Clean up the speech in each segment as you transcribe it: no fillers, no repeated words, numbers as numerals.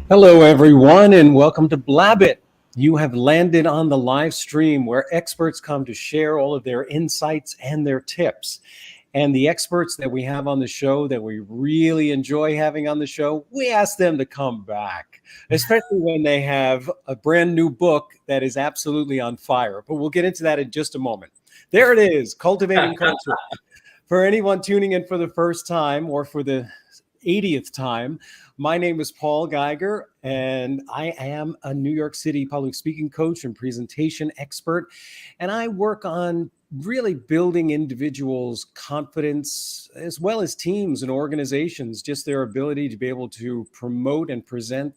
Hello, everyone, and welcome to Blabbit. You have landed on the live stream where experts come to share all of their insights and their tips. And the experts that we have on the show that we really enjoy having on the show, we ask them to come back, especially when they have a brand new book that is absolutely on fire. But we'll get into that in just a moment. There it is, Cultivating Culture. For anyone tuning in for the first time or for the 80th time, my name is Paul Geiger, and I am a New York City public speaking coach and presentation expert. And I work on really building individuals' confidence as well as teams and organizations, just their ability to be able to promote and present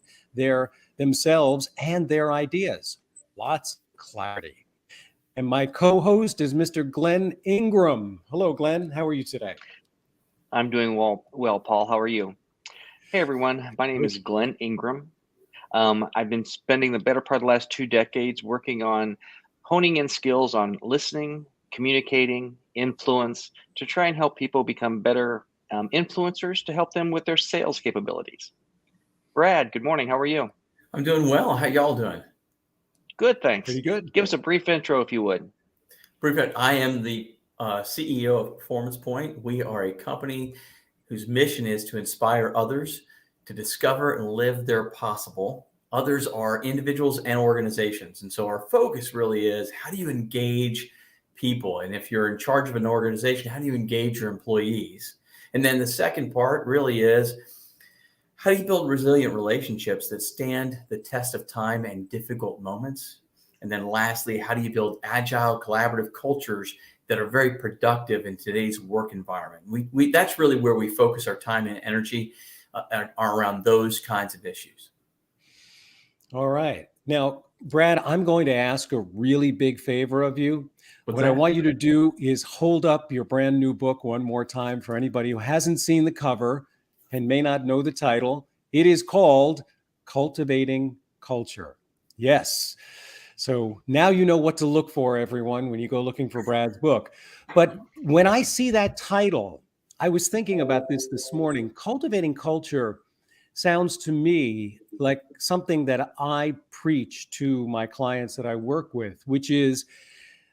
themselves and their ideas. Lots of clarity. And my co-host is Mr. Glenn Ingram. Hello, Glenn. How are you today? I'm doing well, Paul. How are you? Hey, everyone. My name is Glenn Ingram. I've been spending the better part of the last 2 decades working on honing in skills on listening, communicating, influence to try and help people become better influencers to help them with their sales capabilities. Brad, good morning. How are you? I'm doing well. How y'all doing? Good, thanks. Pretty good. Give us a brief intro if you would. I am the CEO of Performance Point. We are a company whose mission is to inspire others to discover and live their possible. Others are individuals and organizations. And so our focus really is, how do you engage people? And if you're in charge of an organization, how do you engage your employees? And then the second part really is, how do you build resilient relationships that stand the test of time and difficult moments? And then lastly, how do you build agile, collaborative cultures that are very productive in today's work environment? That's really where we focus our time and energy around those kinds of issues. All right. Now, Brad, I'm going to ask a really big favor of you. What I want you to do is hold up your brand new book one more time for anybody who hasn't seen the cover and may not know the title. It is called Cultivating Culture. Yes. So now you know what to look for, everyone, when you go looking for Brad's book. But when I see that title, I was thinking about this morning. Cultivating Culture sounds to me like something that I preach to my clients that I work with, which is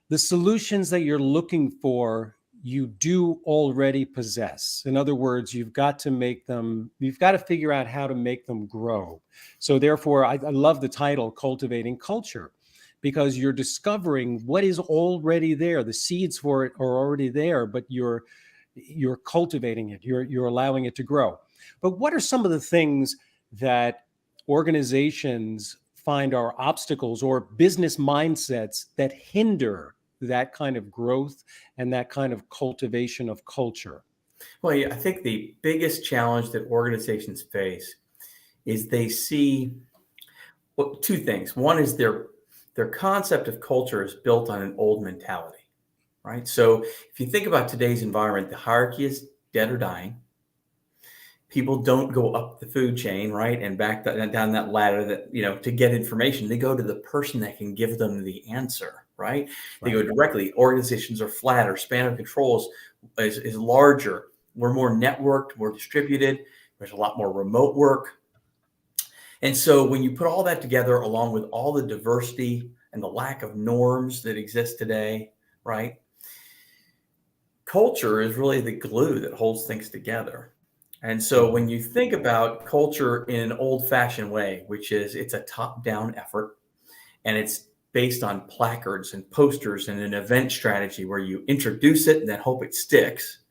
the solutions that you're looking for, you do already possess. In other words, you've got to figure out how to make them grow. So therefore, I love the title, Cultivating Culture, because you're discovering what is already there. The seeds for it are already there, but you're cultivating it. You're allowing it to grow. But what are some of the things that organizations find are obstacles or business mindsets that hinder that kind of growth and that kind of cultivation of culture? Well, I think the biggest challenge that organizations face is they see two things. One is their concept of culture is built on an old mentality, right? So if you think about today's environment, the hierarchy is dead or dying. People don't go up the food chain, right, and back down that ladder that, to get information. They go to the person that can give them the answer, right? They go directly. Organizations are flatter. Span of controls is larger. We're more networked, more distributed. There's a lot more remote work. And so when you put all that together, along with all the diversity and the lack of norms that exist today, right? Culture is really the glue that holds things together. And so when you think about culture in an old-fashioned way, which is it's a top-down effort, and it's based on placards and posters and an event strategy where you introduce it and then hope it sticks.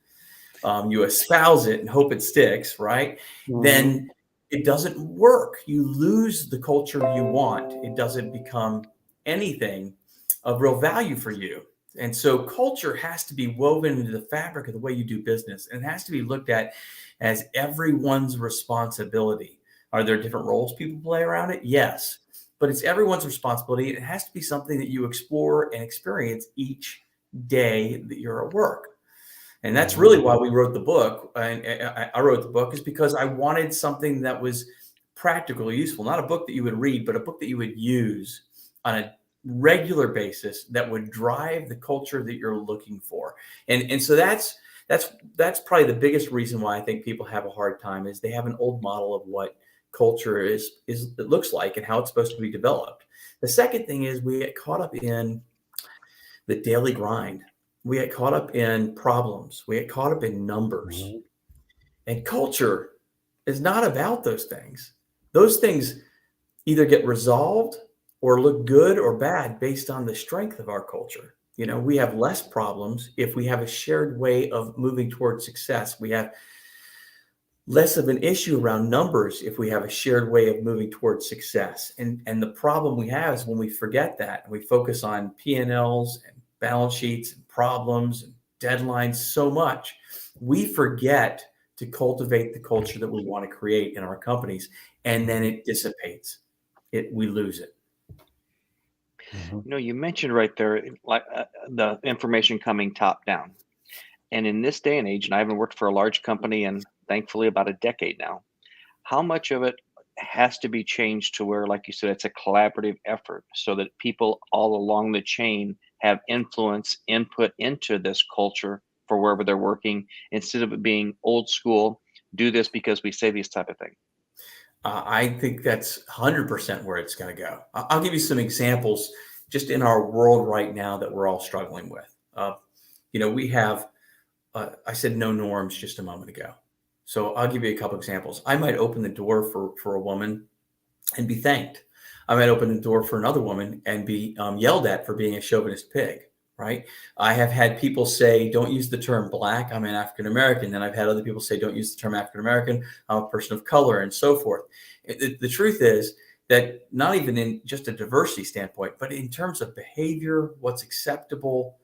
You espouse it and hope it sticks, right? Mm-hmm. Then it doesn't work. You lose the culture you want. It doesn't become anything of real value for you. And so culture has to be woven into the fabric of the way you do business. And it has to be looked at as everyone's responsibility. Are there different roles people play around it? Yes. But it's everyone's responsibility. It has to be something that you explore and experience each day that you're at work. And that's really why we wrote the book. I wrote the book is because I wanted something that was practical, useful, not a book that you would read, but a book that you would use on a regular basis that would drive the culture that you're looking for. And so that's probably the biggest reason why I think people have a hard time is they have an old model of what culture is it looks like and how it's supposed to be developed. The second thing is we get caught up in the daily grind. We get caught up in problems. We get caught up in numbers. Mhm. And culture is not about those things. Those things either get resolved or look good or bad based on the strength of our culture. We have less problems if we have a shared way of moving towards success. We have less of an issue around numbers if we have a shared way of moving towards success. And the problem we have is when we forget that and we focus on P&Ls and balance sheets and problems and deadlines so much, we forget to cultivate the culture that we want to create in our companies, and then it dissipates. We lose it. Mhm. You mentioned right there, like the information coming top down. And in this day and age, and I haven't worked for a large company in thankfully about a decade now, how much of it has to be changed to where, like you said, it's a collaborative effort so that people all along the chain have influence, input into this culture for wherever they're working, instead of it being old school, do this because we say these type of things? I think that's 100% where it's going to go. I'll give you some examples just in our world right now that we're all struggling with. We have, I said no norms just a moment ago. So I'll give you a couple examples. I might open the door for a woman and be thanked. I might open the door for another woman and be yelled at for being a chauvinist pig, right? I have had people say, don't use the term Black, I'm an African-American. Then I've had other people say, don't use the term African-American, I'm a person of color, and so forth. The truth is that not even in just a diversity standpoint, but in terms of behavior, what's acceptable,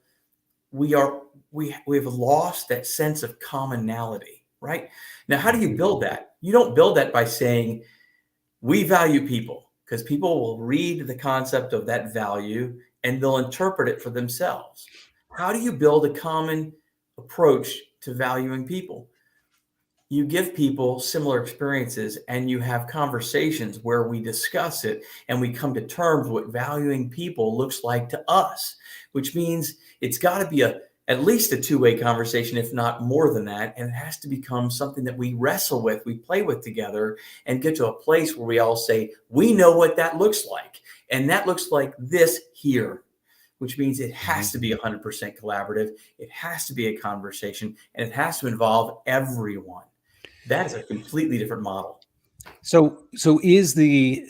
we have lost that sense of commonality, right? Now, how do you build that? You don't build that by saying, we value people, because people will read the concept of that value and they'll interpret it for themselves. How do you build a common approach to valuing people? You give people similar experiences and you have conversations where we discuss it and we come to terms what valuing people looks like to us, which means it's got to be at least a two-way conversation, if not more than that. And it has to become something that we wrestle with, we play with together, and get to a place where we all say, we know what that looks like. And that looks like this here, which means it has to be 100% collaborative. It has to be a conversation, and it has to involve everyone. That is a completely different model. So is the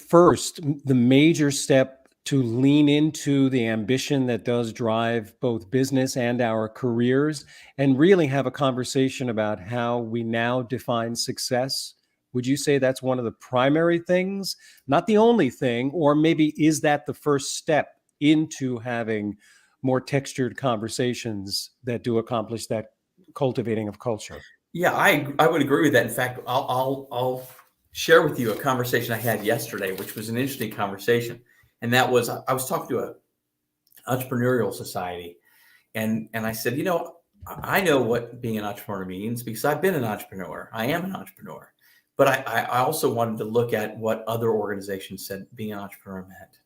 first, the major step to lean into the ambition that does drive both business and our careers, and really have a conversation about how we now define success? Would you say that's one of the primary things, not the only thing, or maybe is that the first step into having more textured conversations that do accomplish that cultivating of culture? Yeah, I would agree with that. In fact, I'll share with you a conversation I had yesterday, which was an interesting conversation. And that was, I was talking to an entrepreneurial society, and I said, I know what being an entrepreneur means because I've been an entrepreneur. I am an entrepreneur. But I also wanted to look at what other organizations said being an entrepreneur meant.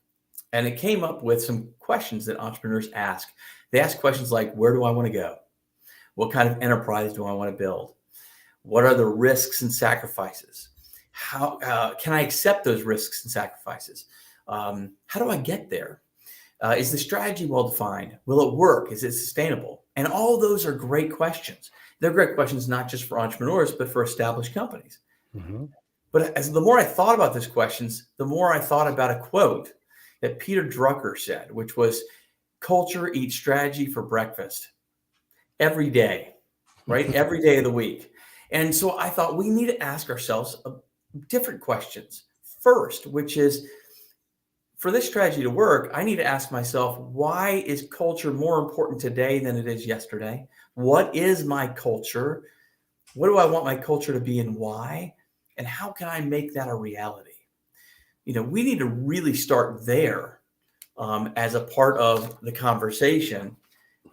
And it came up with some questions that entrepreneurs ask. They ask questions like, where do I want to go? What kind of enterprise do I want to build? What are the risks and sacrifices? How can I accept those risks and sacrifices? How do I get there? Is the strategy well defined? Will it work? Is it sustainable? And all those are great questions. They're great questions, not just for entrepreneurs, but for established companies. Mm-hmm. But the more I thought about these questions, the more I thought about a quote that Peter Drucker said, which was, culture eats strategy for breakfast every day, right? Every day of the week. And so I thought we need to ask ourselves different questions first, which is, for this strategy to work, I need to ask myself, why is culture more important today than it is yesterday? What is my culture? What do I want my culture to be and why? And how can I make that a reality? We need to really start there as a part of the conversation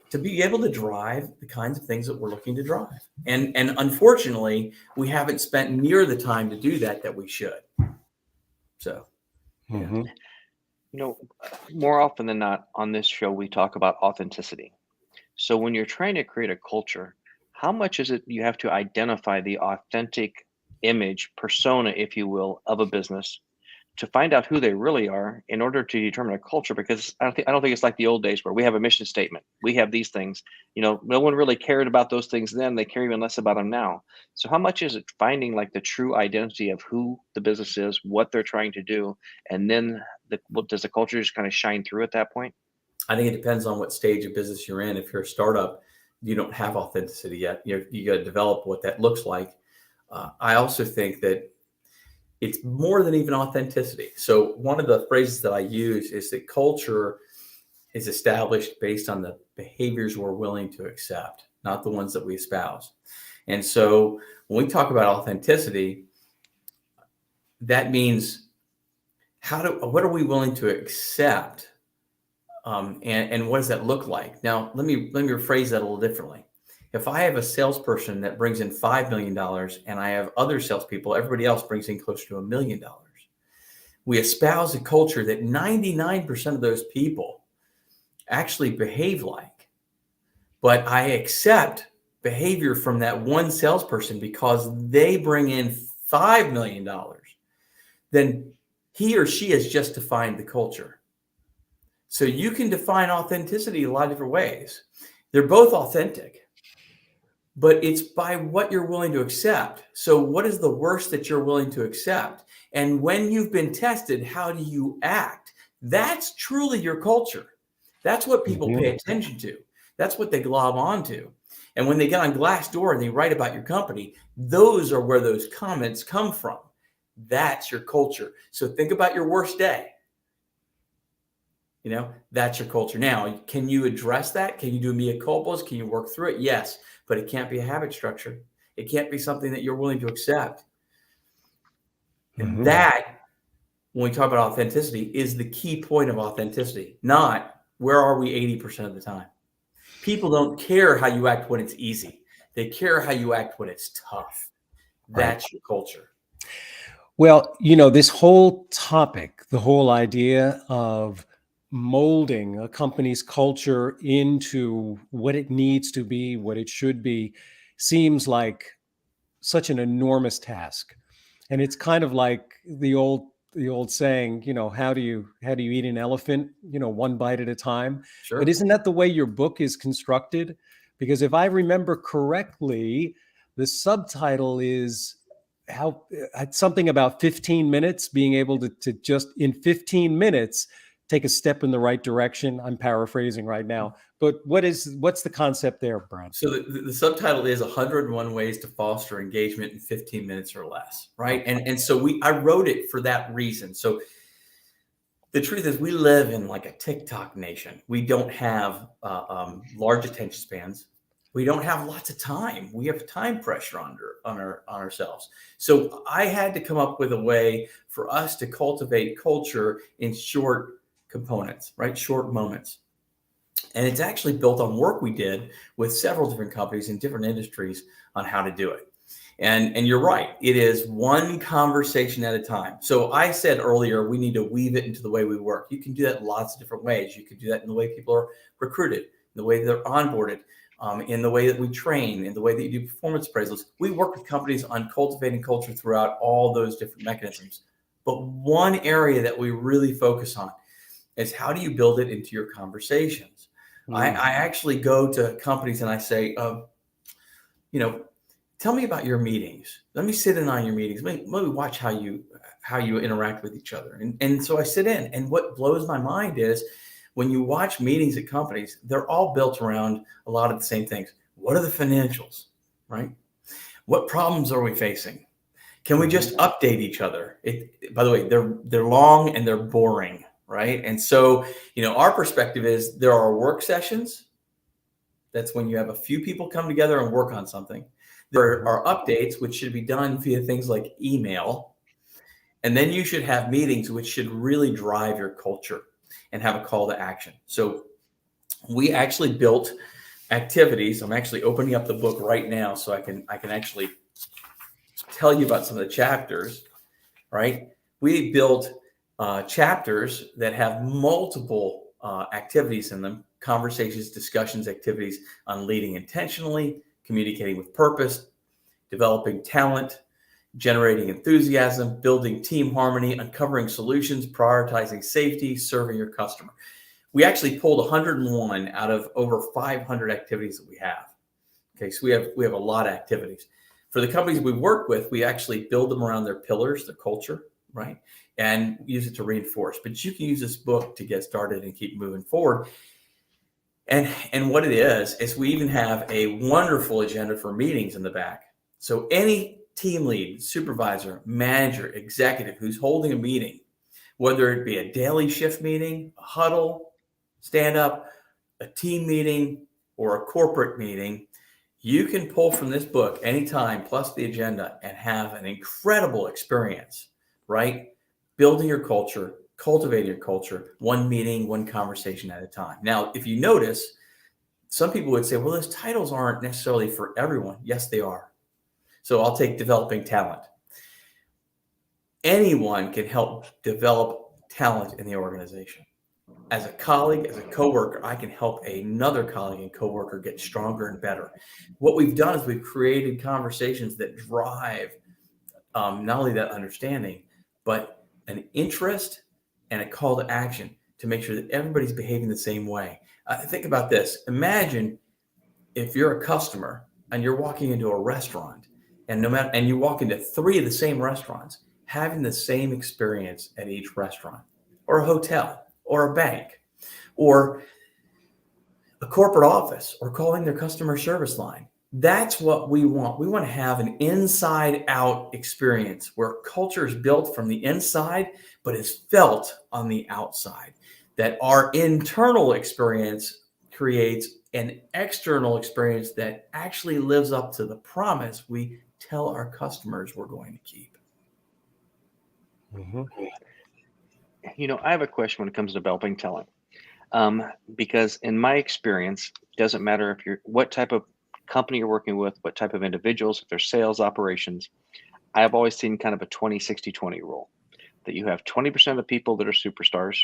to be able to drive the kinds of things that we're looking to drive. And unfortunately, we haven't spent near the time to do that we should. So, Mm-hmm. More often than not on this show, we talk about authenticity. So when you're trying to create a culture, how much is it you have to identify the authentic image, persona, if you will, of a business to find out who they really are in order to determine a culture. Because I don't think it's like the old days where we have a mission statement. We have these things. No one really cared about those things then. They care even less about them now. So how much is it finding like the true identity of who the business is, what they're trying to do, and then does the culture just kind of shine through at that point? I think it depends on what stage of business you're in. If you're a startup, you don't have authenticity yet. You got to develop what that looks like. I also think that it's more than even authenticity. So one of the phrases that I use is that culture is established based on the behaviors we're willing to accept, not the ones that we espouse. And so when we talk about authenticity, that means what are we willing to accept? And what does that look like? Now, let me rephrase that a little differently. If I have a salesperson that brings in $5 million and I have other salespeople, everybody else brings in closer to $1 million. We espouse a culture that 99% of those people actually behave like, but I accept behavior from that one salesperson because they bring in $5 million, then he or she has just defined the culture. So you can define authenticity a lot of different ways. They're both authentic, but it's by what you're willing to accept. So what is the worst that you're willing to accept? And when you've been tested, how do you act? That's truly your culture. That's what people pay attention to. That's what they glob onto. And when they get on Glassdoor and they write about your company, those are where those comments come from. That's your culture. So think about your worst day. That's your culture. Now, can you address that? Can you do mea culpas? Can you work through it? Yes, but it can't be a habit structure. It can't be something that you're willing to accept. And that, when we talk about authenticity, is the key point of authenticity, not where are we 80% of the time. People don't care how you act when it's easy. They care how you act when it's tough. That's your culture. Well, this whole topic, the whole idea of molding a company's culture into what it needs to be, what it should be, seems like such an enormous task. And it's kind of like the old saying, how do you eat an elephant, one bite at a time. Sure. But isn't that the way your book is constructed? Because if I remember correctly, the subtitle is something about 15 minutes, being able to just in 15 minutes take a step in the right direction. I'm paraphrasing right now, but what's the concept there, Brad? So the subtitle is 101 Ways to Foster Engagement in 15 Minutes or Less, right? And so I wrote it for that reason. So the truth is we live in like a TikTok nation. We don't have large attention spans. We don't have lots of time. We have time pressure on ourselves. So I had to come up with a way for us to cultivate culture in short components, right? Short moments. And it's actually built on work we did with several different companies in different industries on how to do it. And you're right. It is one conversation at a time. So I said earlier, we need to weave it into the way we work. You can do that in lots of different ways. You could do that in the way people are recruited, in the way they're onboarded, in the way that we train, in the way that you do performance appraisals. We work with companies on cultivating culture throughout all those different mechanisms. But one area that we really focus on is how do you build it into your conversations? I actually go to companies and I say, tell me about your meetings. Let me sit in on your meetings. Let me watch how you interact with each other. And so I sit in, and what blows my mind is when you watch meetings at companies, they're all built around a lot of the same things. What are the financials, right? What problems are we facing? Can we just update each other? By the way, they're long and they're boring, right? And so, our perspective is there are work sessions. That's when you have a few people come together and work on something. There are updates, which should be done via things like email. And then you should have meetings, which should really drive your culture and have a call to action. So we actually built activities. I'm actually opening up the book right now so I can actually tell you about some of the chapters, right? We built chapters that have multiple activities in them, conversations, discussions, activities on leading intentionally, communicating with purpose, developing talent, generating enthusiasm, building team harmony, uncovering solutions, prioritizing safety, serving your customer. We actually pulled 101 out of over 500 activities that we have. Okay, so we have a lot of activities. For the companies we work with, we actually build them around their pillars, their culture, right? And use it to reinforce. But you can use this book to get started and keep moving forward. And what it is we even have a wonderful agenda for meetings in the back. So any team lead, supervisor, manager, executive who's holding a meeting, whether it be a daily shift meeting, a huddle, stand up, a team meeting, or a corporate meeting, you can pull from this book anytime, plus the agenda, and have an incredible experience, right? Building your culture, cultivating your culture, one meeting, one conversation at a time. Now, if you notice, some people would say, well, those titles aren't necessarily for everyone. Yes, they are. So I'll take developing talent. Anyone can help develop talent in the organization. As a colleague, as a coworker, I can help another colleague and coworker get stronger and better. What we've done is we've created conversations that drive not only that understanding, but an interest and a call to action to make sure that everybody's behaving the same way. Think about this. Imagine if you're a customer and you're walking into a restaurant, and you walk into 3 of the same restaurants, having the same experience at each restaurant, or a hotel, or a bank, or a corporate office, or calling their customer service line. That's what we want. We want to have an inside-out experience where culture is built from the inside, but is felt on the outside. That our internal experience creates an external experience that actually lives up to the promise we tell our customers we're going to keep. Mm-hmm. You know, I have a question when it comes to developing talent, because in my experience, it doesn't matter if you're what type of company you're working with, what type of individuals, if they're sales operations. I've always seen kind of a 20-60-20 rule, that you have 20% of the people that are superstars,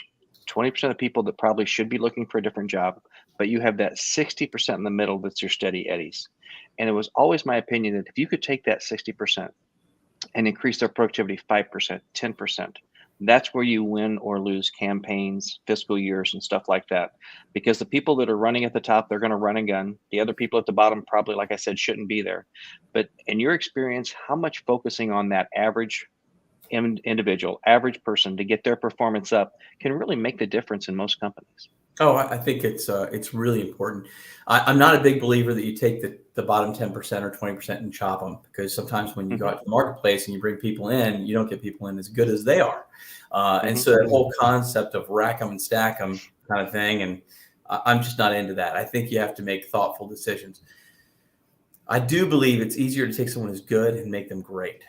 20% of people that probably should be looking for a different job, but you have that 60% in the middle that's your steady eddies. And it was always my opinion that if you could take that 60% and increase their productivity 5%, 10%, that's where you win or lose campaigns, fiscal years, and stuff like that. Because the people that are running at the top, they're going to run and gun. The other people at the bottom probably, like I said, shouldn't be there. But in your experience, how much focusing on that average individual, average person to get their performance up can really make the difference in most companies? Oh, I think it's really important. I'm not a big believer that you take the bottom 10% or 20% and chop them, because sometimes when you go out to the marketplace and you bring people in, you don't get people in as good as they are. And so that whole concept of rack them and stack them kind of thing, and I'm just not into that. I think you have to make thoughtful decisions. I do believe it's easier to take someone who's good and make them great.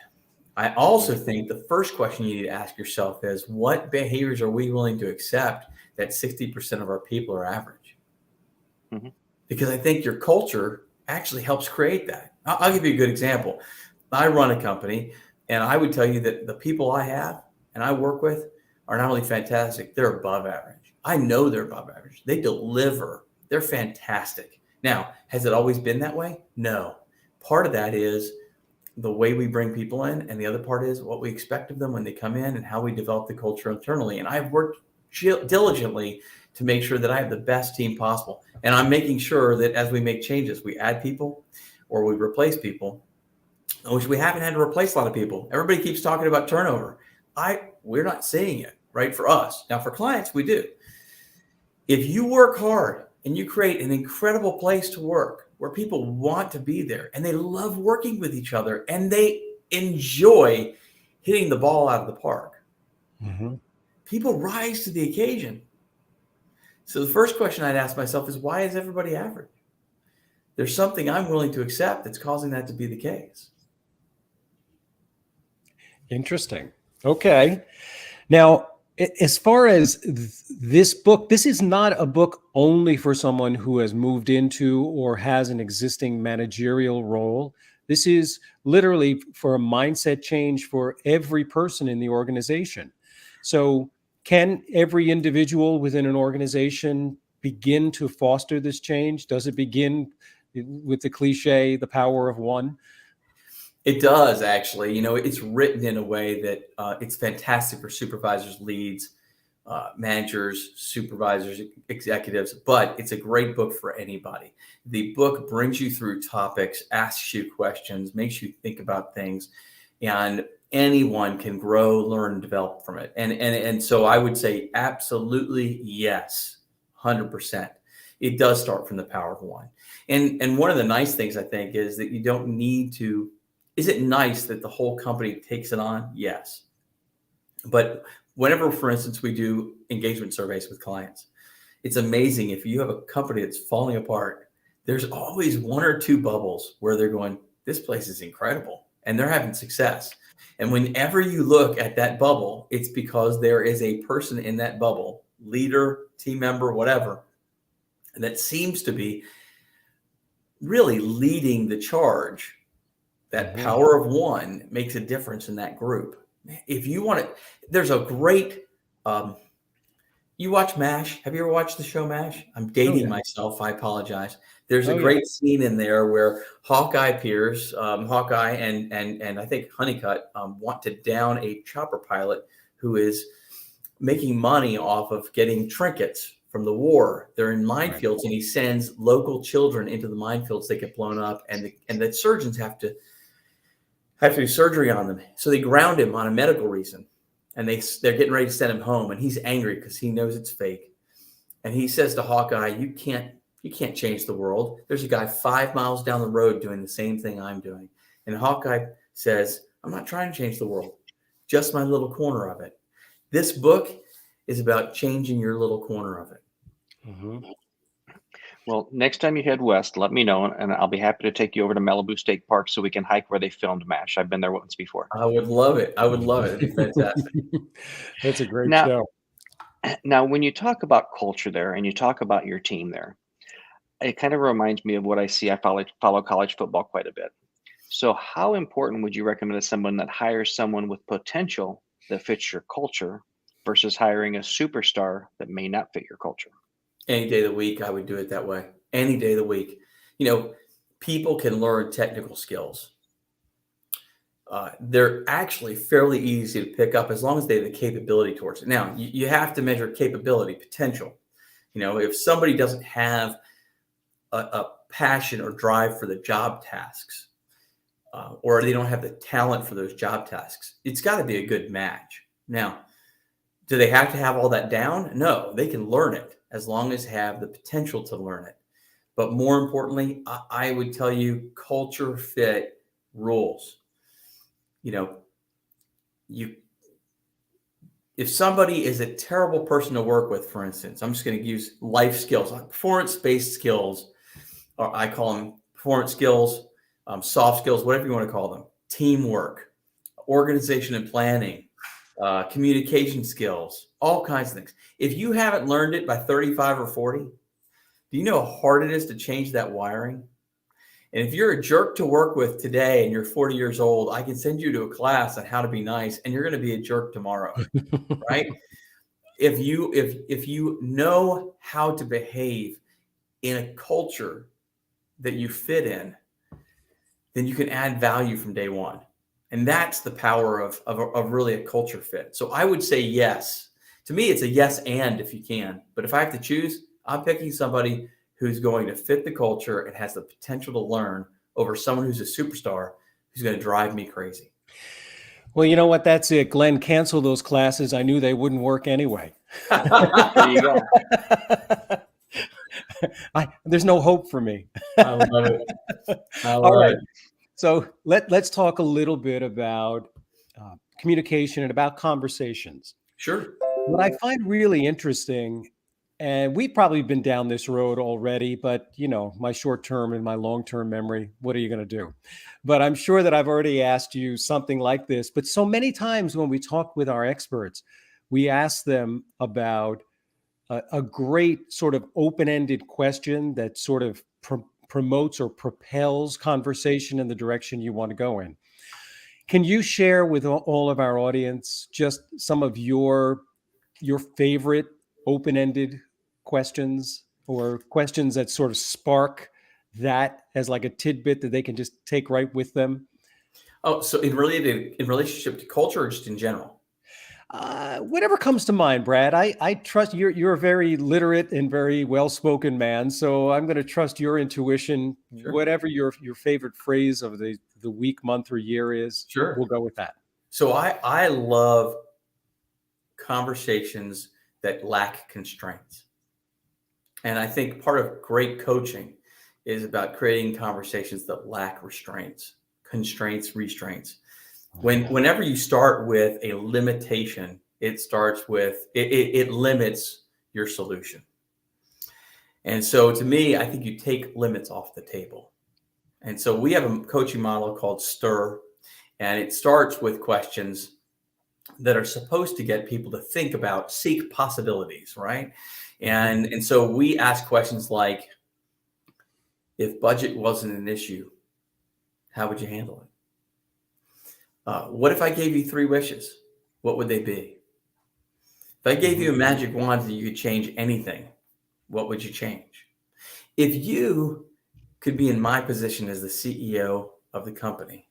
I also think the first question you need to ask yourself is, what behaviors are we willing to accept that 60% of our people are average? Because I think your culture actually helps create that. I'll give you a good example. I run a company, and I would tell you that the people I have and I work with are not only fantastic, they're above average. I know they're above average. They deliver. They're fantastic. Now, has it always been that way? No. Part of that is the way we bring people in, and the other part is what we expect of them when they come in and how we develop the culture internally. And I've worked diligently to make sure that I have the best team possible. And I'm making sure that as we make changes, we add people or we replace people, which we haven't had to replace a lot of people. Everybody keeps talking about turnover. We're not seeing it, right? For us. Now, for clients, we do. If you work hard and you create an incredible place to work where people want to be there and they love working with each other and they enjoy hitting the ball out of the park, people rise to the occasion. So the first question I'd ask myself is, why is everybody average? There's something I'm willing to accept that's causing that to be the case. Interesting. Okay. Now, as far as this book, this is not a book only for someone who has moved into or has an existing managerial role. This is literally for a mindset change for every person in the organization. So can every individual within an organization begin to foster this change? Does it begin with the cliche, the power of one? It does, actually. It's written in a way that it's fantastic for supervisors, leads, managers, supervisors, executives, but it's a great book for anybody. The book brings you through topics, asks you questions, makes you think about things, and anyone can grow, learn, develop from it. And so I would say absolutely yes, 100%. It does start from the power of one. And one of the nice things I think is that you don't need to. Is it nice that the whole company takes it on? Yes. But whenever, for instance, we do engagement surveys with clients, it's amazing if you have a company that's falling apart, there's always one or two bubbles where they're going, this place is incredible, and they're having success. And whenever you look at that bubble, it's because there is a person in that bubble, leader, team member, whatever, that seems to be really leading the charge. That power of one makes a difference in that group. If you want it, there's a great, you watch MASH. Have you ever watched the show MASH? I'm dating myself. I apologize. There's a great scene in there where Hawkeye appears, Hawkeye and I think Honeycutt want to down a chopper pilot who is making money off of getting trinkets from the war. They're in minefields, and he sends local children into the minefields. They get blown up, and the surgeons have to do surgery on them. So they ground him on a medical reason, and they're getting ready to send him home. And he's angry because he knows it's fake. And he says to Hawkeye, you can't change the world. There's a guy 5 miles down the road doing the same thing I'm doing. And Hawkeye says, I'm not trying to change the world, just my little corner of it. This book is about changing your little corner of it. Well, next time you head west, let me know, and I'll be happy to take you over to Malibu State Park so we can hike where they filmed MASH. I've been there once before. I would love it. I would love it. It'd be fantastic. That's a great show. Now, when you talk about culture there and you talk about your team there, it kind of reminds me of what I see. I follow college football quite a bit. So how important would you recommend to someone that hires someone with potential that fits your culture versus hiring a superstar that may not fit your culture? Any day of the week, I would do it that way. Any day of the week. People can learn technical skills. They're actually fairly easy to pick up as long as they have the capability towards it. Now, you have to measure capability, potential. If somebody doesn't have a passion or drive for the job tasks, or they don't have the talent for those job tasks, it's got to be a good match. Now, do they have to have all that down? No, they can learn it as long as have the potential to learn it. But more importantly, I would tell you culture fit rules. If somebody is a terrible person to work with, for instance, I'm just going to use life skills, like performance-based skills, or I call them performance skills, soft skills, whatever you want to call them, teamwork, organization and planning, communication skills, all kinds of things. If you haven't learned it by 35 or 40, do you know how hard it is to change that wiring? And if you're a jerk to work with today and you're 40 years old, I can send you to a class on how to be nice, and you're going to be a jerk tomorrow, right? If you know how to behave in a culture that you fit in, then you can add value from day one. And that's the power of really a culture fit. So I would say yes. To me, it's a yes and if you can. But if I have to choose, I'm picking somebody who's going to fit the culture and has the potential to learn over someone who's a superstar who's going to drive me crazy. Well, you know what? That's it. Glenn, cancel those classes. I knew they wouldn't work anyway. There you go. There's no hope for me. I love it. All right. So let's talk a little bit about communication and about conversations. Sure. What I find really interesting, and we've probably been down this road already, but my short-term and my long-term memory, what are you going to do? But I'm sure that I've already asked you something like this. But so many times when we talk with our experts, we ask them about a great sort of open-ended question that sort of promotes or propels conversation in the direction you want to go in. Can you share with all of our audience just some of your favorite open-ended questions, or questions that sort of spark that as like a tidbit that they can just take right with them? Oh, so in relationship to culture or just in general? Whatever comes to mind, Brad. I trust you're a very literate and very well-spoken man, so I'm going to trust your intuition. Sure. Whatever your favorite phrase of the week, month, or year is, Sure. we'll go with that. So I love conversations that lack constraints. And I think part of great coaching is about creating conversations that lack restraints. Whenever you start with a limitation, it starts with it limits your solution. And so to me, I think you take limits off the table. And so we have a coaching model called STIR, and it starts with questions that are supposed to get people to think about, seek possibilities, right? And so we ask questions like, if budget wasn't an issue, how would you handle it? What if I gave you 3 wishes? What would they be? If I gave you a magic wand that you could change anything, what would you change? If you could be in my position as the CEO of the company,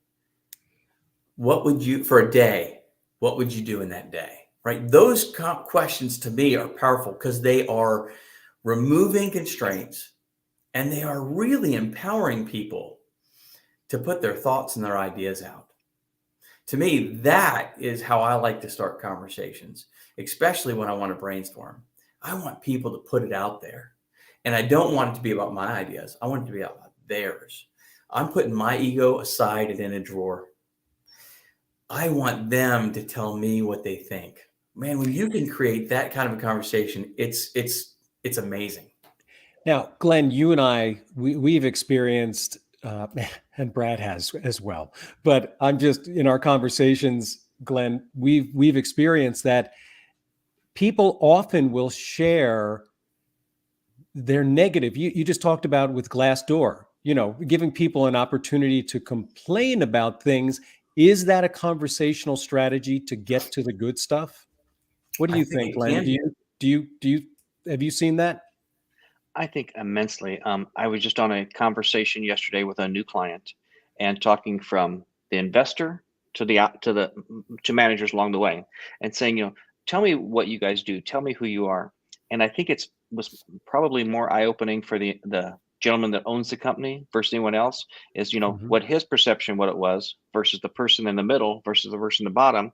what would you, for a day, what would you do in that day? Right? Those questions to me are powerful because they are removing constraints and they are really empowering people to put their thoughts and their ideas out. To me, that is how I like to start conversations, especially when I want to brainstorm. I want people to put it out there. And I don't want it to be about my ideas. I want it to be about theirs. I'm putting my ego aside and in a drawer. I want them to tell me what they think. Man, when you can create that kind of a conversation, it's amazing. Now, Glenn, you and I, we've experienced, and Brad has as well, but I'm just in our conversations, Glenn, we've experienced that people often will share their negative. You just talked about with Glassdoor, giving people an opportunity to complain about things. Is that a conversational strategy to get to the good stuff? What do you think, Glenn? Have you seen that? I think immensely. I was just on a conversation yesterday with a new client, and talking from the investor to to managers along the way, and saying, tell me what you guys do, tell me who you are. And I think was probably more eye opening for the gentleman that owns the company versus anyone else. Is what his perception, what it was, versus the person in the middle versus the person in the bottom,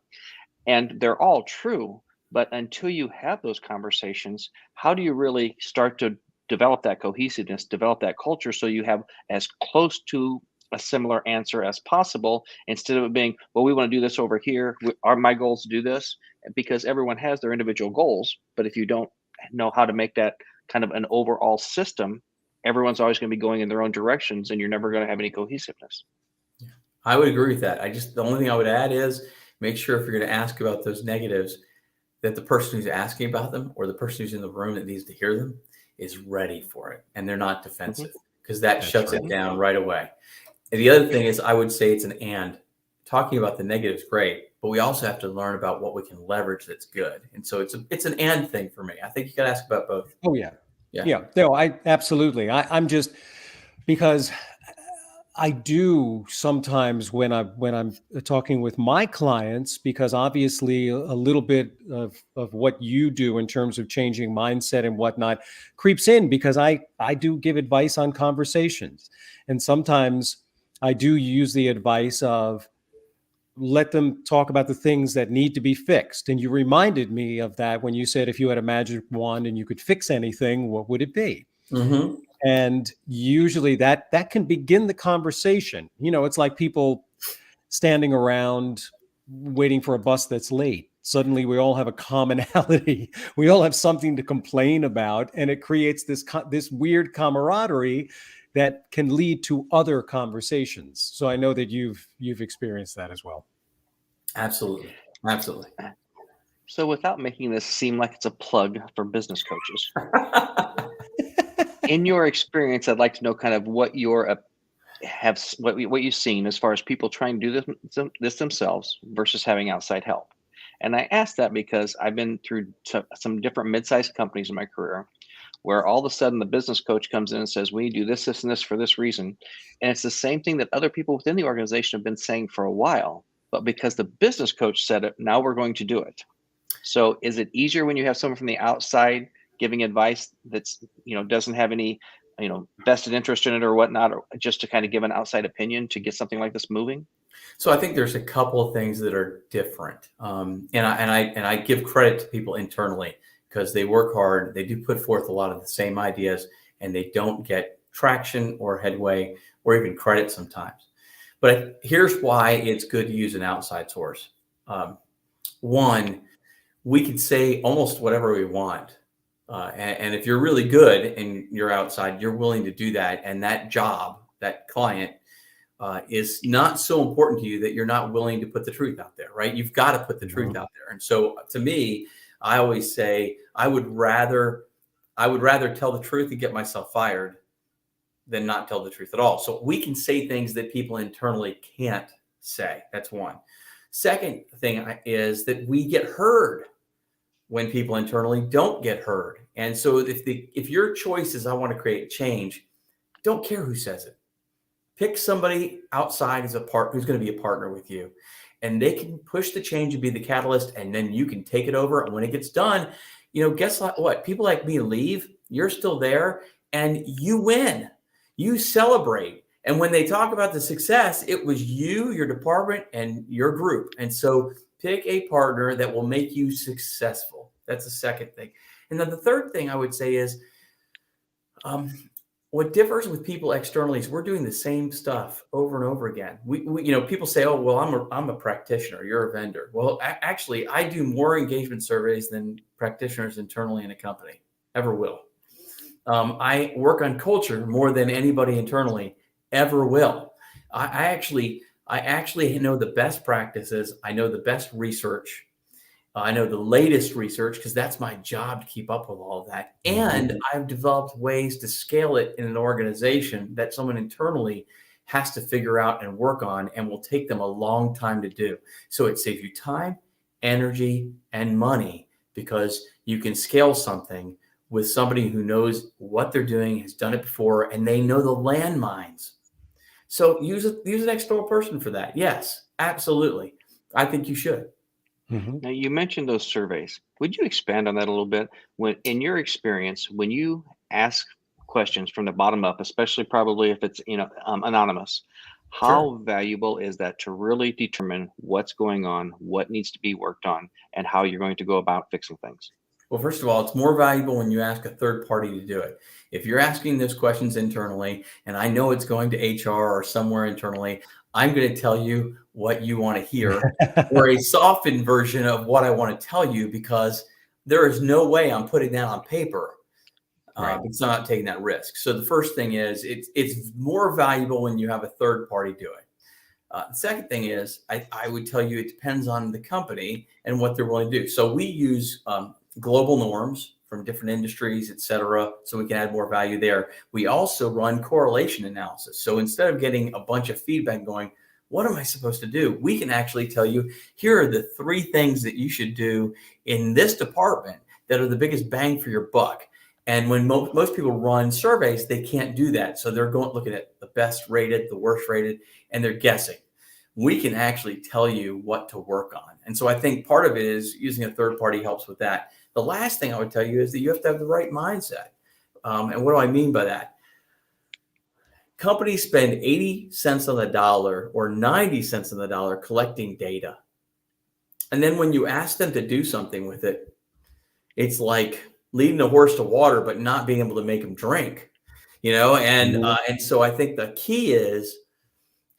and they're all true. But until you have those conversations, how do you really start to develop that cohesiveness, develop that culture, so you have as close to a similar answer as possible, instead of it being, well, we want to do this over here. My goals to do this, because everyone has their individual goals. But if you don't know how to make that kind of an overall system, everyone's always going to be going in their own directions, and you're never going to have any cohesiveness. I would agree with that. The only thing I would add is make sure if you're going to ask about those negatives, that the person who's asking about them or the person who's in the room that needs to hear them is ready for it, and they're not defensive, because that shuts it down right away. And the other thing is, I would say it's an and. Talking about the negatives, great, but we also have to learn about what we can leverage that's good. And so it's an and thing for me. I think you got to ask about both. Oh yeah. No, I absolutely. I'm just, because I do sometimes when I'm talking with my clients, because obviously a little bit of what you do in terms of changing mindset and whatnot creeps in, because I do give advice on conversations. And sometimes I do use the advice of, let them talk about the things that need to be fixed. And you reminded me of that when you said, if you had a magic wand and you could fix anything, what would it be? Mm-hmm. And usually that can begin the conversation. It's like people standing around waiting for a bus that's late. Suddenly we all have a commonality. We all have something to complain about, and it creates this weird camaraderie that can lead to other conversations. So I know that you've experienced that as well. Absolutely. So without making this seem like it's a plug for business coaches, in your experience, I'd like to know kind of what what you've seen as far as people trying to do this themselves versus having outside help. And I ask that because I've been through some different mid-sized companies in my career where all of a sudden the business coach comes in and says, we do this, this, and this for this reason. And it's the same thing that other people within the organization have been saying for a while, but because the business coach said it, now we're going to do it. So is it easier when you have someone from the outside giving advice that's, doesn't have any, vested interest in it or whatnot, or just to kind of give an outside opinion to get something like this moving? So I think there's a couple of things that are different. And I give credit to people internally because they work hard. They do put forth a lot of the same ideas and they don't get traction or headway or even credit sometimes. But here's why it's good to use an outside source. One, we could say almost whatever we want. And if you're really good and you're outside, you're willing to do that. And that job, that client is not so important to you that you're not willing to put the truth out there, right? You've got to put the truth out there. And so to me, I always say, I would rather tell the truth and get myself fired than not tell the truth at all. So we can say things that people internally can't say. That's one. Second thing is that we get heard when people internally don't get heard. And so if your choice is I want to create change, don't care who says it. Pick somebody outside who's going to be a partner with you, and they can push the change and be the catalyst, and then you can take it over. And when it gets done, guess what? People like me leave, you're still there, and you win. You celebrate. And when they talk about the success, it was you, your department, and your group. And so pick a partner that will make you successful. That's the second thing. And then the third thing I would say is, what differs with people externally is we're doing the same stuff over and over again. We people say, oh, well, I'm a practitioner. You're a vendor. Well, actually, I do more engagement surveys than practitioners internally in a company ever will. I work on culture more than anybody internally ever will. I actually know the best practices. I know the best research. I know the latest research because that's my job to keep up with all of that. And I've developed ways to scale it in an organization that someone internally has to figure out and work on and will take them a long time to do. So it saves you time, energy, and money because you can scale something with somebody who knows what they're doing, has done it before, and they know the landmines. So use an external person for that. Yes, absolutely. I think you should. Now, you mentioned those surveys. Would you expand on that a little bit? In your experience, when you ask questions from the bottom up, especially probably if it's anonymous, how valuable is that to really determine what's going on, what needs to be worked on, and how you're going to go about fixing things? Well, first of all, it's more valuable when you ask a third party to do it. If you're asking those questions internally, and I know it's going to HR or somewhere internally, I'm going to tell you what you want to hear or a softened version of what I want to tell you, because there is no way I'm putting that on paper. It's not taking that risk. So the first thing is it's more valuable when you have a third party do it. The second thing is I would tell you it depends on the company and what they're willing to do. So we use global norms from different industries, et cetera, so we can add more value there. We also run correlation analysis. So instead of getting a bunch of feedback going, what am I supposed to do? We can actually tell you, here are the 3 things that you should do in this department that are the biggest bang for your buck. And when most people run surveys, they can't do that. So they're looking at the best rated, the worst rated, and they're guessing. We can actually tell you what to work on. And so I think part of it is using a third party helps with that. The last thing I would tell you is that you have to have the right mindset. And what do I mean by that? Companies spend 80 cents on the dollar or 90 cents on the dollar collecting data. And then when you ask them to do something with it, it's like leading a horse to water, but not being able to make them drink, And so I think the key is,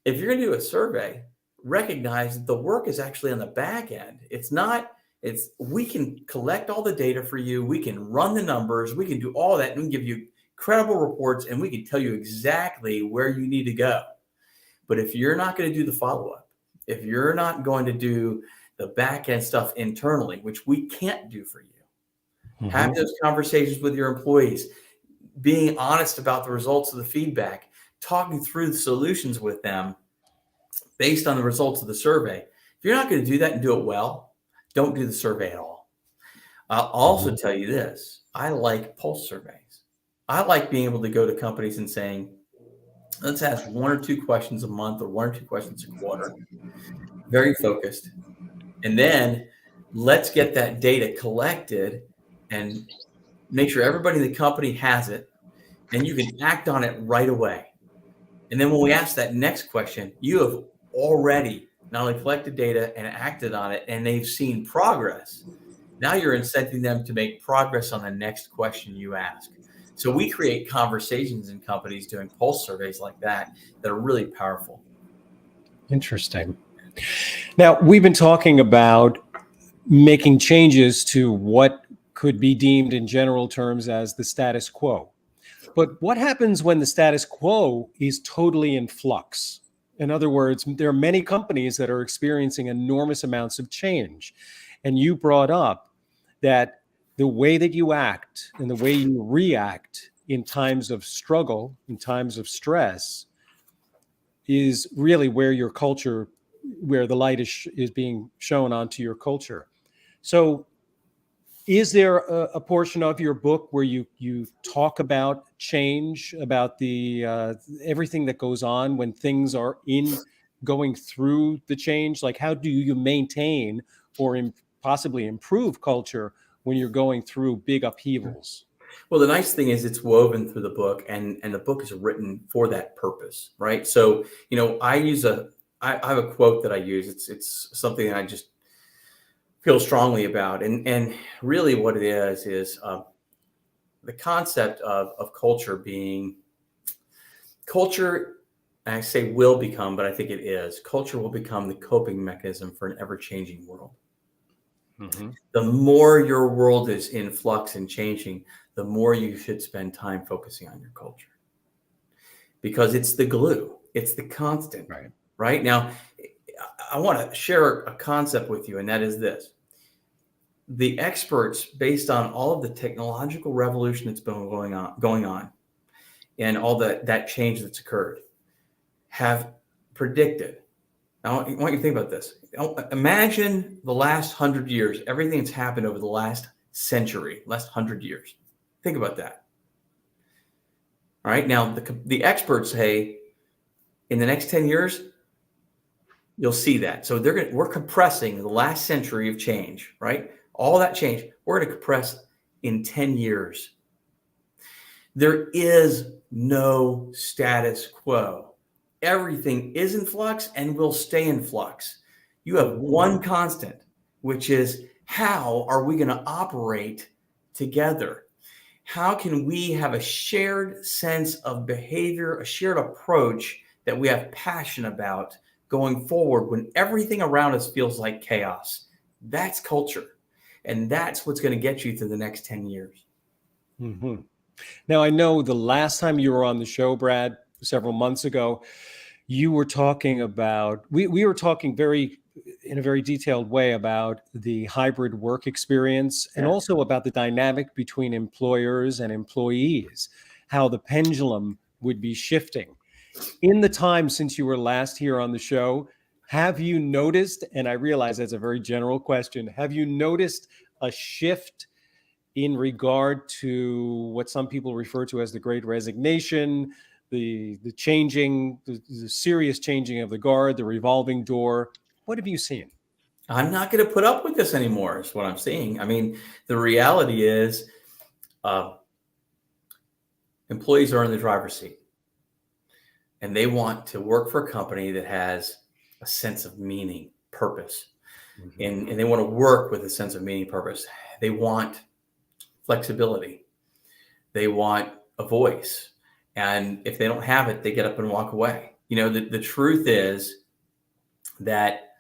if you're going to do a survey, recognize that the work is actually on the back end. We can collect all the data for you. We can run the numbers. We can do all that and give you credible reports, and we can tell you exactly where you need to go. But if you're not going to do the follow-up, if you're not going to do the back end stuff internally, which we can't do for you, have those conversations with your employees, being honest about the results of the feedback, talking through the solutions with them based on the results of the survey. If you're not going to do that and do it well, don't do the survey at all. I'll also tell you this. I like pulse surveys. I like being able to go to companies and saying, let's ask 1 or 2 questions a month or 1 or 2 questions a quarter, very focused. And then let's get that data collected and make sure everybody in the company has it, and you can act on it right away. And then when we ask that next question, you have already not only collected data and acted on it, and they've seen progress. Now you're incenting them to make progress on the next question you ask. So we create conversations in companies doing pulse surveys like that are really powerful. Interesting. Now, we've been talking about making changes to what could be deemed in general terms as the status quo. But what happens when the status quo is totally in flux? In other words, there are many companies that are experiencing enormous amounts of change. And you brought up that the way that you act and the way you react in times of struggle, in times of stress, is really where your culture, where the light is being shown onto your culture. So is there a portion of your book where you talk about change, about the everything that goes on when things are going through the change? Like, how do you maintain or possibly improve culture when you're going through big upheavals? Well, the nice thing is it's woven through the book, and the book is written for that purpose, right? So, I have a quote that I use. It's something that I just feel strongly about. And really what it is the concept of culture being culture. And I say will become, but I think it is. Culture will become the coping mechanism for an ever-changing world. Mm-hmm. The more your world is in flux and changing, the more you should spend time focusing on your culture, because it's the glue. It's the constant. Right? Now, I want to share a concept with you, and that is this. The experts, based on all of the technological revolution that's been going on and all that change that's occurred, have predicted. I want you to think about this. Imagine the last 100 years, everything that's happened over the last century, last 100 years. Think about that. All right. Now, the experts say in the next 10 years, you'll see that. So we're compressing the last century of change, right? All that change, we're going to compress in 10 years. There is no status quo. Everything is in flux and will stay in flux. You have one constant, which is how are we going to operate together? How can we have a shared sense of behavior, a shared approach that we have passion about going forward when everything around us feels like chaos? That's culture. And that's what's going to get you through the next 10 years. Mm-hmm. Now, I know the last time you were on the show, Brad, several months ago, you were talking about, we were talking in a very detailed way about the hybrid work experience and also about the dynamic between employers and employees, how the pendulum would be shifting. In the time since you were last here on the show, have you noticed, and I realize that's a very general question, have you noticed a shift in regard to what some people refer to as the Great Resignation, the changing, the serious changing of the guard, the revolving door? What have you seen? I'm not going to put up with this anymore, is what I'm seeing. I mean, the reality is employees are in the driver's seat, and they want to work for a company that has a sense of meaning, purpose, and they want to work with a sense of meaning, purpose. They want flexibility. They want a voice. And if they don't have it, they get up and walk away. The truth is that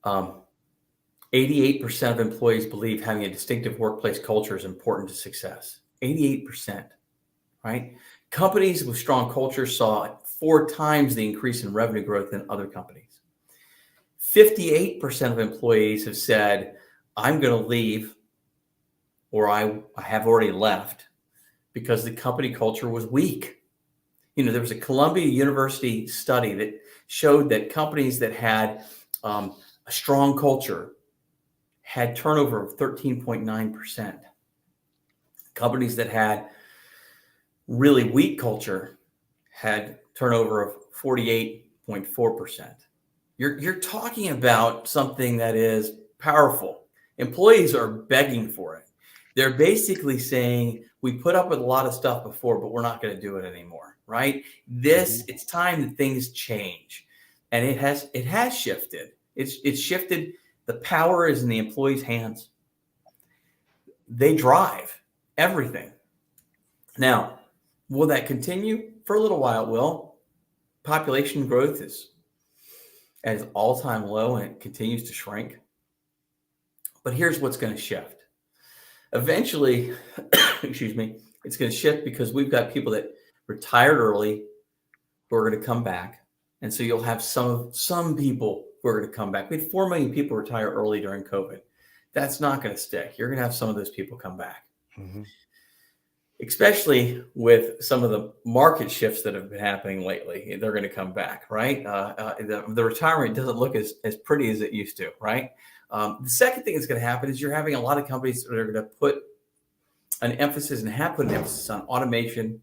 88% of employees believe having a distinctive workplace culture is important to success. 88%, right? Companies with strong culture saw 4 times the increase in revenue growth than other companies. 58% of employees have said, I'm going to leave, or I have already left, because the company culture was weak. There was a Columbia University study that showed that companies that had a strong culture had turnover of 13.9%. Companies that had really weak culture had turnover of 48.4%. You're talking about something that is powerful. Employees are begging for it. They're basically saying, we put up with a lot of stuff before, but we're not going to do it anymore, right? It's time that things change. And it has shifted. It's shifted. The power is in the employees' hands. They drive everything. Now, will that continue? For a little while, it will. Population growth is at its all-time low, and it continues to shrink. But here's what's going to shift. Eventually, excuse me, it's going to shift because we've got people that retired early who are going to come back. And so you'll have some people who are going to come back. We had 4 million people retire early during COVID. That's not going to stick. You're going to have some of those people come back. Mm-hmm. Especially with some of the market shifts that have been happening lately. They're going to come back, right? The retirement doesn't look as pretty as it used to, right? The second thing that's going to happen is you're having a lot of companies that are going to put an emphasis and have put an emphasis on automation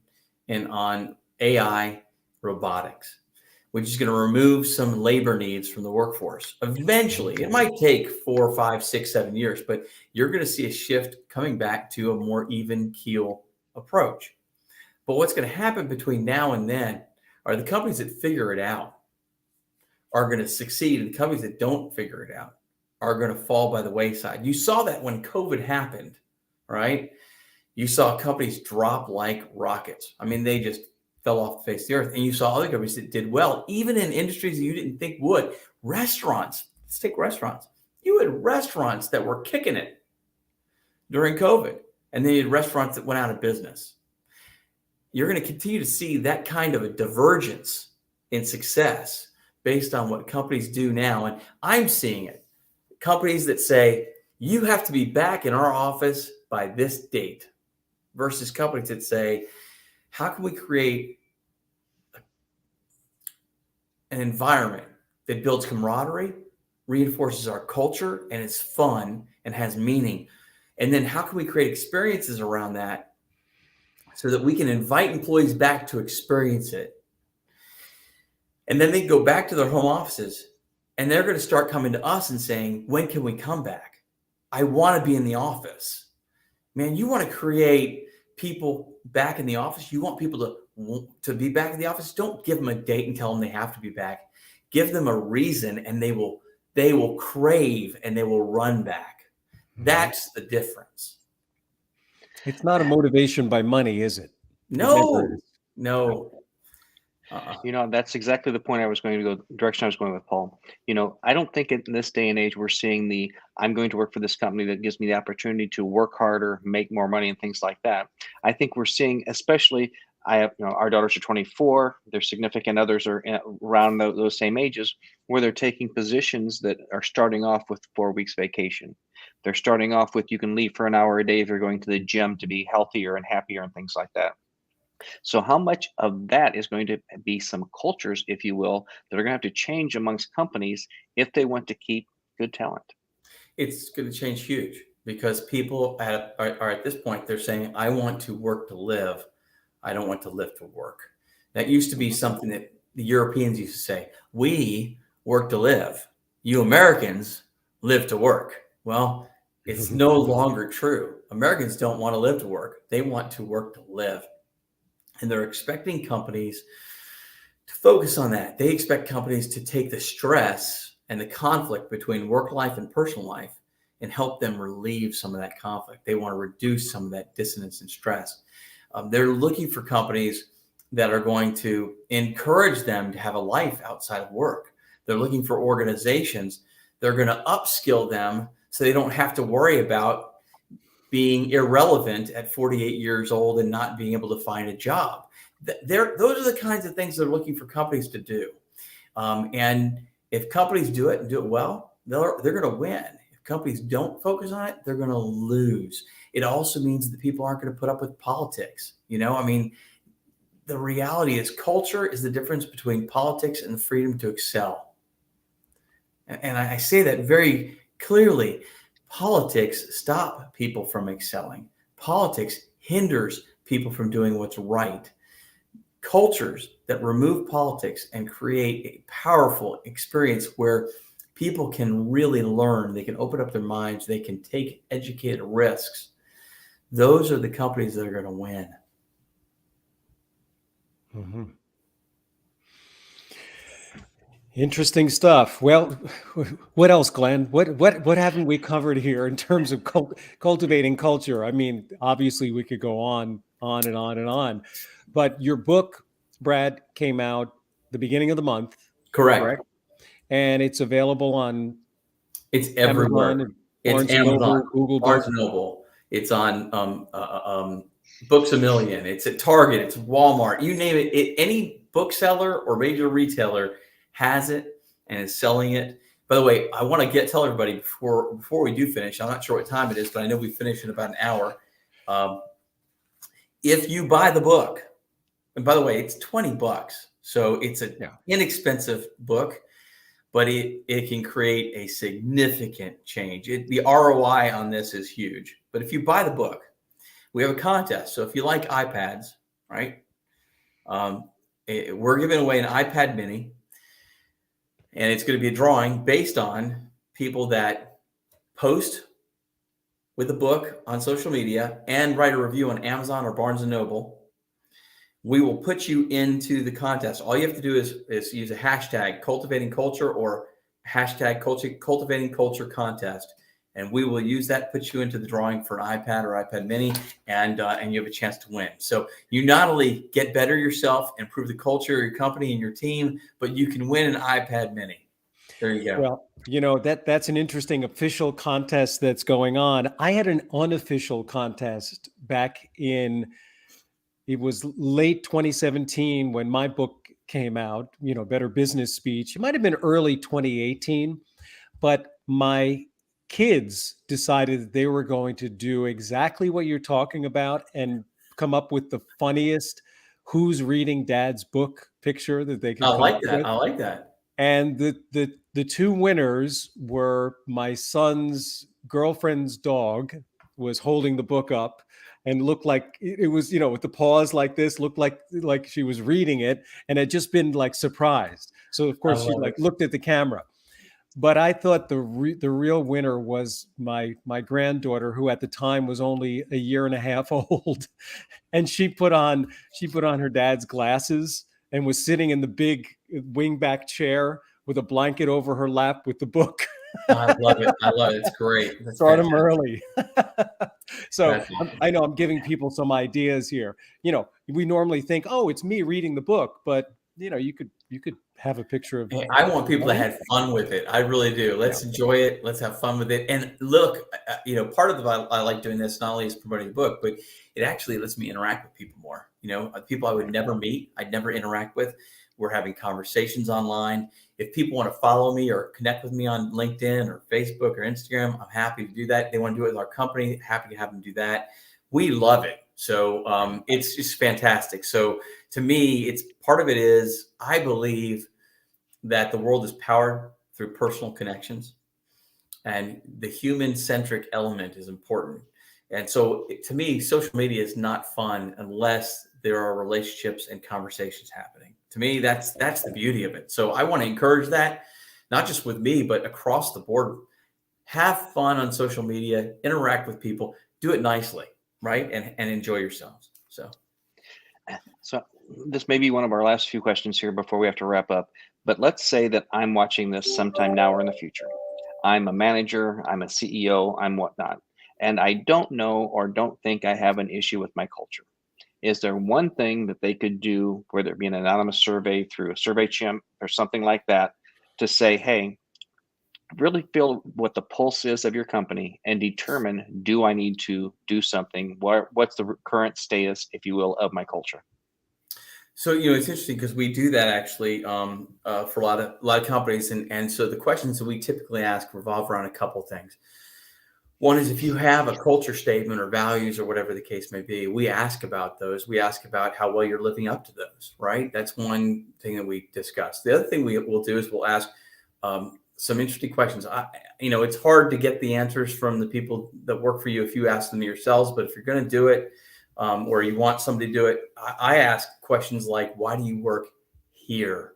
and on AI robotics, which is going to remove some labor needs from the workforce. Eventually, it might take 4, 5, 6, 7 years, but you're going to see a shift coming back to a more even keel approach. But what's going to happen between now and then are the companies that figure it out are going to succeed, and the companies that don't figure it out are going to fall by the wayside. You saw that when COVID happened, right? You saw companies drop like rockets. I mean, they just fell off the face of the earth. And you saw other companies that did well, even in industries that you didn't think would. Restaurants, let's take restaurants. You had restaurants that were kicking it during COVID, and then you had restaurants that went out of business. You're going to continue to see that kind of a divergence in success based on what companies do now. And I'm seeing it. Companies that say, you have to be back in our office by this date, versus companies that say, how can we create an environment that builds camaraderie, reinforces our culture, and is fun and has meaning? And then how can we create experiences around that so that we can invite employees back to experience it? And then they go back to their home offices, and they're going to start coming to us and saying, when can we come back? I want to be in the office. Man, you want to create people back in the office. You want people to be back in the office. Don't give them a date and tell them they have to be back. Give them a reason, and they will crave and they will run back. That's the difference. It's not a motivation by money, is it? No. That's exactly the point I was going to go, direction I was going with, Paul. I don't think in this day and age we're seeing I'm going to work for this company that gives me the opportunity to work harder, make more money, and things like that. I think we're seeing, especially, I have, our daughters are 24, their significant others are around those same ages, where they're taking positions that are starting off with 4 weeks vacation. They're starting off with, you can leave for an hour a day if you're going to the gym to be healthier and happier and things like that. So how much of that is going to be some cultures, if you will, that are going to have to change amongst companies if they want to keep good talent? It's going to change huge, because people are at this point, they're saying, I want to work to live. I don't want to live to work. That used to be something that the Europeans used to say, we work to live. You Americans live to work. Well, it's no longer true. Americans don't want to live to work. They want to work to live. And they're expecting companies to focus on that. They expect companies to take the stress and the conflict between work life and personal life and help them relieve some of that conflict. They want to reduce some of that dissonance and stress. They're looking for companies that are going to encourage them to have a life outside of work. They're looking for organizations that are going to upskill them so they don't have to worry about being irrelevant at 48 years old and not being able to find a job. Those are the kinds of things they're looking for companies to do. And if companies do it and do it well, they're going to win. If companies don't focus on it, they're going to lose. It also means that people aren't going to put up with politics. The reality is culture is the difference between politics and the freedom to excel. And I say that very clearly. Politics stop people from excelling. Politics hinders people from doing what's right. Cultures that remove politics and create a powerful experience where people can really learn, they can open up their minds, they can take educated risks. Those are the companies that are going to win. Mm-hmm. Interesting stuff. Well, what else, Glenn? What haven't we covered here in terms of cultivating culture? I mean, obviously we could go on and on and on, but your book, Brad, came out the beginning of the month, Correct? And it's available on It's everywhere. Amazon, It's Barnes and Amazon, Noble, Google Barnes Books. and Noble. It's on Books A Million. It's at Target. It's Walmart. You name it. Any bookseller or major retailer has it and is selling it. By the way, I want to tell everybody before we do finish. I'm not sure what time it is, but I know we finish in about an hour. If you buy the book, and by the way, it's $20, so it's an inexpensive book, but it can create a significant change. The ROI on this is huge. But if you buy the book, we have a contest. So if you like iPads, right, we're giving away an iPad mini, and it's going to be a drawing based on people that post with the book on social media and write a review on Amazon or Barnes & Noble. We will put you into the contest. All you have to do is use a hashtag Cultivating Culture or hashtag Cultivating Culture contest, and we will use that, put you into the drawing for an iPad or iPad mini, and you have a chance to win. So you not only get better yourself, improve the culture of your company and your team, but you can win an iPad mini. There you go. Well, you know, that's an interesting official contest that's going on. I had an unofficial contest back in, it was late 2017 when my book came out, you know, Better Business Speech. It might have been early 2018, but my kids decided that they were going to do exactly what you're talking about and come up with the funniest "Who's reading Dad's book" picture that they could come up with. I like that. And the two winners were my son's girlfriend's dog was holding the book up and looked like it was, you know, with the paws like this, looked like she was reading it and had just been like surprised. So of course she like looked at the camera. But I thought the real winner was my granddaughter, who at the time was only a year and a half old, and she put on her dad's glasses and was sitting in the big wingback chair with a blanket over her lap with the book. I love it. It's great. That's Start them early. So awesome. I know I'm giving people some ideas here. You know, we normally think, oh, it's me reading the book, but you know, you could have a picture of. I want people to have fun with it. I really do. Let's enjoy it. Let's have fun with it. And look, you know, part of I like doing this not only is promoting the book, but it actually lets me interact with people more. You know, people I would never meet, I'd never interact with. We're having conversations online. If people want to follow me or connect with me on LinkedIn or Facebook or Instagram, I'm happy to do that. They want to do it with our company, happy to have them do that. We love it. So it's just fantastic. So to me, it's part of it is I believe that the world is powered through personal connections, and the human-centric element is important. And so to me, social media is not fun unless there are relationships and conversations happening. To me, that's the beauty of it. So I want to encourage that, not just with me, but across the board. Have fun on social media, interact with people, do it nicely, right? And enjoy yourselves. So this may be one of our last few questions here before we have to wrap up. But let's say that I'm watching this sometime now or in the future. I'm a manager, I'm a CEO, I'm whatnot, and I don't know or don't think I have an issue with my culture. Is there one thing that they could do, whether it be an anonymous survey through a survey chimp or something like that, to say, hey, really feel what the pulse is of your company and determine, do I need to do something? What's the current status, if you will, of my culture? So, you know, it's interesting because we do that actually for a lot of companies. And so the questions that we typically ask revolve around a couple of things. One is if you have a culture statement or values or whatever the case may be, we ask about those. We ask about how well you're living up to those, right? That's one thing that we discuss. The other thing we'll do is we'll ask some interesting questions. You know, it's hard to get the answers from the people that work for you if you ask them yourselves, but if you're going to do it, or you want somebody to do it, I ask questions like, why do you work here?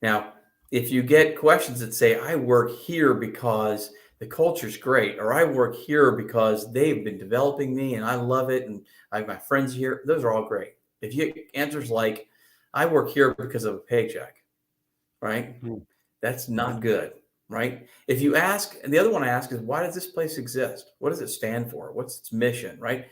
Now, if you get questions that say, I work here because the culture's great, or I work here because they've been developing me and I love it and I have my friends here, those are all great. If you get answers like, I work here because of a paycheck, right? That's not good, right? If you ask, and the other one I ask is, why does this place exist? What does it stand for? What's its mission, right?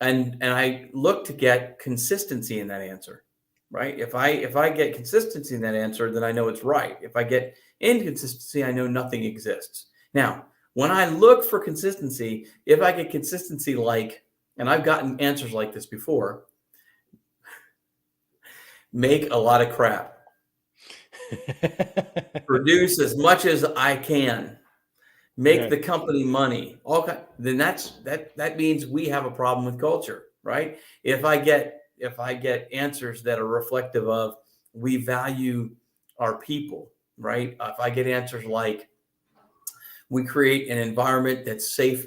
And I look to get consistency in that answer, right? If I get consistency in that answer, then I know it's right. If I get inconsistency, I know nothing exists. Now, when I look for consistency, if I get consistency like, and I've gotten answers like this before, make a lot of crap. Produce as much as I can. Make the company money. Then that means we have a problem with culture, right? If I get answers that are reflective of we value our people, right? If I get answers like we create an environment that's safe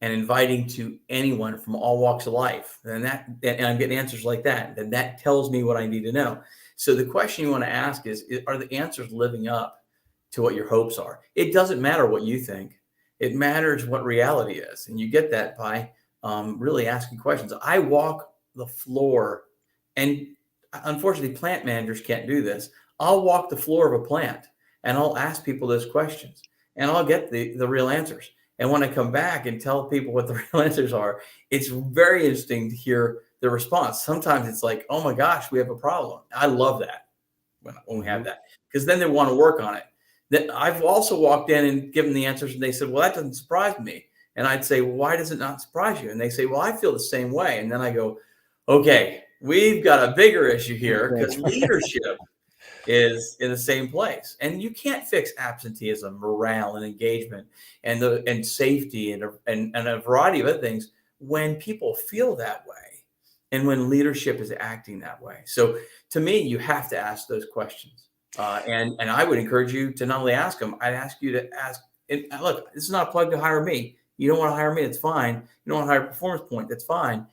and inviting to anyone from all walks of life, and I'm getting answers like that, then that tells me what I need to know. So the question you want to ask is, are the answers living up to what your hopes are? It doesn't matter what you think. It matters what reality is. And you get that by really asking questions. I walk the floor, and unfortunately, plant managers can't do this. I'll walk the floor of a plant and I'll ask people those questions and I'll get the real answers. And when I come back and tell people what the real answers are, it's very interesting to hear the response. Sometimes it's like, oh my gosh, we have a problem. I love that when we have that, because then they want to work on it. That I've also walked in and given the answers and they said, well, that doesn't surprise me. And I'd say, well, why does it not surprise you? And they say, well, I feel the same way. And then I go, okay, we've got a bigger issue here, because leadership is in the same place. And you can't fix absenteeism, morale, and engagement, and safety, and a variety of other things when people feel that way and when leadership is acting that way. So to me, you have to ask those questions. And I would encourage you to not only ask them, I'd ask you to ask, and look, this is not a plug to hire me. You don't want to hire me, that's fine. You don't want to hire Performance Point, that's fine.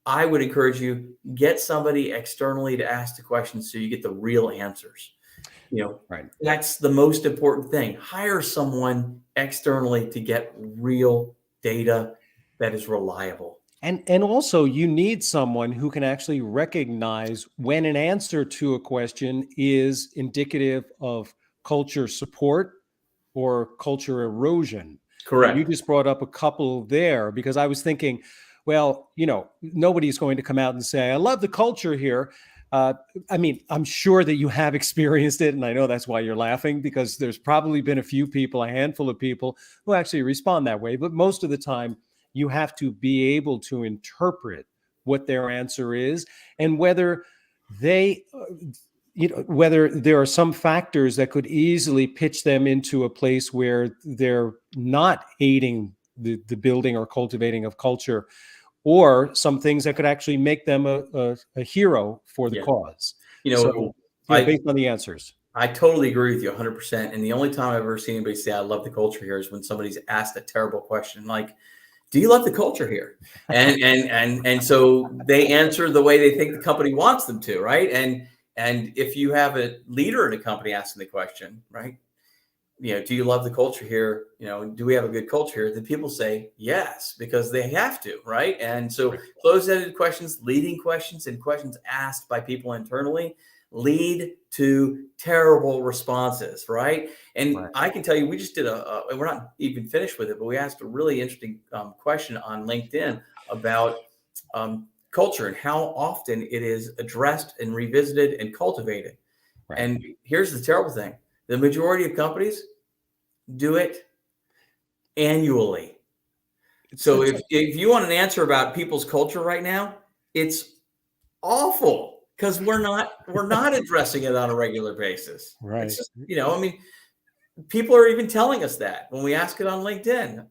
I would encourage you, get somebody externally to ask the questions so you get the real answers. Right. That's the most important thing. Hire someone externally to get real data that is reliable. And also, you need someone who can actually recognize when an answer to a question is indicative of culture support or culture erosion. Correct. You just brought up a couple there, because I was thinking, well, nobody's going to come out and say, I love the culture here. I mean, I'm sure that you have experienced it, and I know that's why you're laughing, because there's probably been a few people, a handful of people who actually respond that way. But most of the time, you have to be able to interpret what their answer is, and whether whether there are some factors that could easily pitch them into a place where they're not aiding the building or cultivating of culture, or some things that could actually make them a hero for the cause. Based on the answers. I totally agree with you 100%. And the only time I've ever seen anybody say, I love the culture here, is when somebody's asked a terrible question, like, do you love the culture here? And so they answer the way they think the company wants them to, right? And if you have a leader in a company asking the question, right, do you love the culture here? Do we have a good culture here? Then people say yes, because they have to, right? And so closed-ended questions, leading questions, and questions asked by people internally lead to terrible responses, right? And I can tell you, we just did we're not even finished with it, but we asked a really interesting question on LinkedIn about culture and how often it is addressed and revisited and cultivated. Right. And here's the terrible thing. The majority of companies do it annually. So if you want an answer about people's culture right now, it's awful, because we're not addressing it on a regular basis. Right. It's just, I mean, people are even telling us that when we ask it on LinkedIn,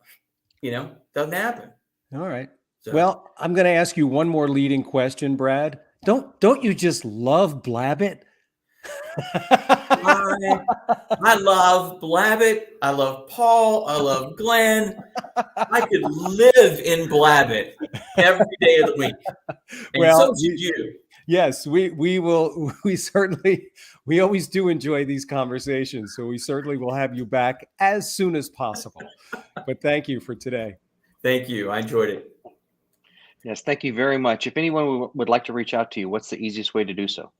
doesn't happen. All right. So. Well, I'm going to ask you one more leading question, Brad. Don't you just love Blabbit? I love Blabbit. I love Paul. I love Glenn. I could live in Blabbit every day of the week. And Well, so should you. Yes, we will. We always do enjoy these conversations. So we certainly will have you back as soon as possible. But thank you for today. Thank you. I enjoyed it. Yes, thank you very much. If anyone would like to reach out to you, what's the easiest way to do so?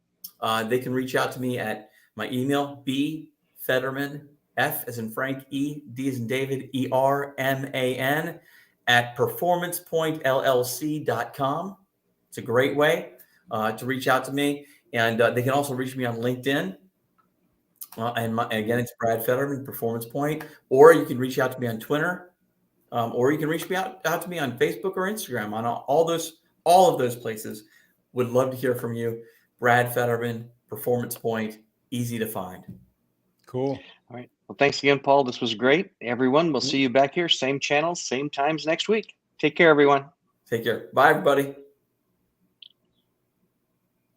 They can reach out to me at my email, bfederman, F as in Frank, E, D as in David, ERMAN, at performancepointllc.com. It's a great way to reach out to me. And they can also reach me on LinkedIn. And again, it's Brad Federman, Performance Point. Or you can reach out to me on Twitter. Or you can reach me out to me on Facebook or Instagram. On all of those places. Would love to hear from you. Brad Federman, Performance Point, easy to find. Cool. All right. Well, thanks again, Paul. This was great. Everyone, we'll see you back here, same channels, same times next week. Take care, everyone. Take care. Bye, everybody.